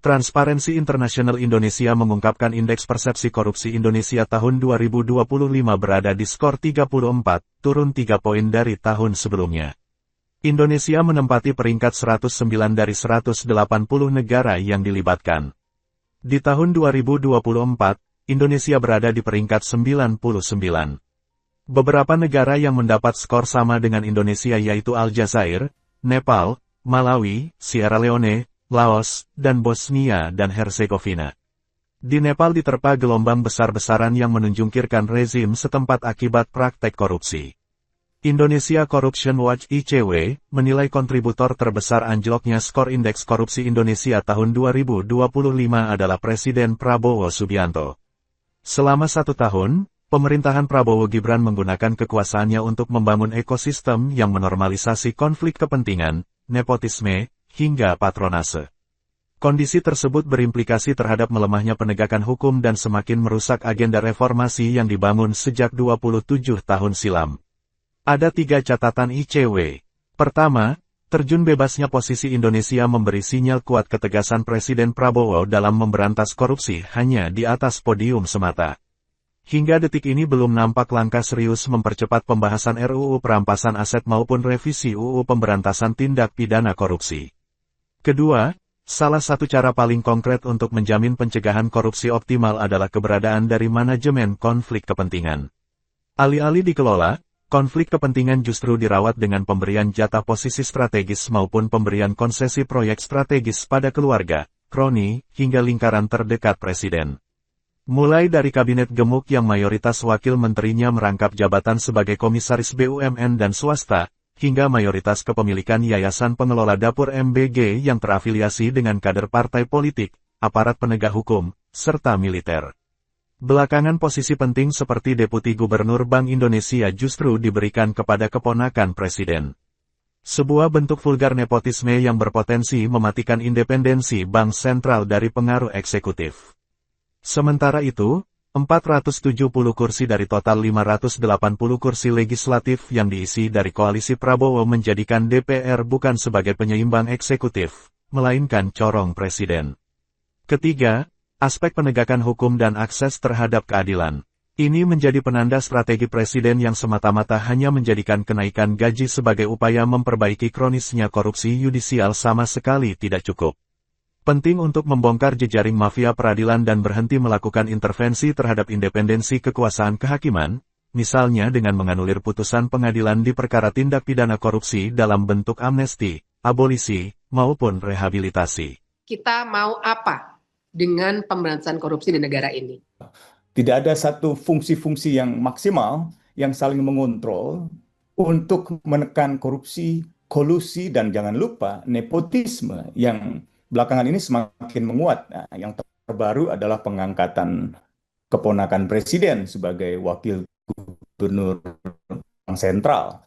Transparency International Indonesia mengungkapkan indeks persepsi korupsi Indonesia tahun 2025 berada di skor 34, turun 3 poin dari tahun sebelumnya. Indonesia menempati peringkat 109 dari 180 negara yang dilibatkan. Di tahun 2024, Indonesia berada di peringkat 99. Beberapa negara yang mendapat skor sama dengan Indonesia yaitu Aljazair, Nepal, Malawi, Sierra Leone, Laos, dan Bosnia dan Herzegovina. Di Nepal diterpa gelombang besar-besaran yang menunjukkan rezim setempat akibat praktek korupsi. Indonesia Corruption Watch (ICW) menilai kontributor terbesar anjloknya skor indeks korupsi Indonesia tahun 2025 adalah Presiden Prabowo Subianto. Selama 1 tahun, pemerintahan Prabowo Gibran menggunakan kekuasaannya untuk membangun ekosistem yang menormalisasi konflik kepentingan, nepotisme, hingga patronase. Kondisi tersebut berimplikasi terhadap melemahnya penegakan hukum dan semakin merusak agenda reformasi yang dibangun sejak 27 tahun silam. Ada 3 catatan ICW. Pertama, terjun bebasnya posisi Indonesia memberi sinyal kuat ketegasan Presiden Prabowo dalam memberantas korupsi hanya di atas podium semata. Hingga detik ini belum nampak langkah serius mempercepat pembahasan RUU perampasan aset maupun revisi UU pemberantasan tindak pidana korupsi. Kedua, salah satu cara paling konkret untuk menjamin pencegahan korupsi optimal adalah keberadaan dari manajemen konflik kepentingan. Alih-alih dikelola, konflik kepentingan justru dirawat dengan pemberian jatah posisi strategis maupun pemberian konsesi proyek strategis pada keluarga, kroni, hingga lingkaran terdekat presiden. Mulai dari kabinet gemuk yang mayoritas wakil menterinya merangkap jabatan sebagai komisaris BUMN dan swasta, hingga mayoritas kepemilikan Yayasan Pengelola Dapur MBG yang terafiliasi dengan kader partai politik, aparat penegak hukum, serta militer. Belakangan posisi penting seperti Deputi Gubernur Bank Indonesia justru diberikan kepada keponakan Presiden. Sebuah bentuk vulgar nepotisme yang berpotensi mematikan independensi Bank Sentral dari pengaruh eksekutif. Sementara itu, 470 kursi dari total 580 kursi legislatif yang diisi dari koalisi Prabowo menjadikan DPR bukan sebagai penyeimbang eksekutif, melainkan corong presiden. Ketiga, aspek penegakan hukum dan akses terhadap keadilan. Ini menjadi penanda strategi presiden yang semata-mata hanya menjadikan kenaikan gaji sebagai upaya memperbaiki kronisnya korupsi yudisial sama sekali tidak cukup. Penting untuk membongkar jejaring mafia peradilan dan berhenti melakukan intervensi terhadap independensi kekuasaan kehakiman, misalnya dengan menganulir putusan pengadilan di perkara tindak pidana korupsi dalam bentuk amnesti, abolisi, maupun rehabilitasi. Kita mau apa dengan pemberantasan korupsi di negara ini? Tidak ada satu fungsi-fungsi yang maksimal yang saling mengontrol untuk menekan korupsi, kolusi, dan jangan lupa nepotisme yang belakangan ini semakin menguat. Nah, yang terbaru adalah pengangkatan keponakan presiden sebagai wakil gubernur Bank Sentral.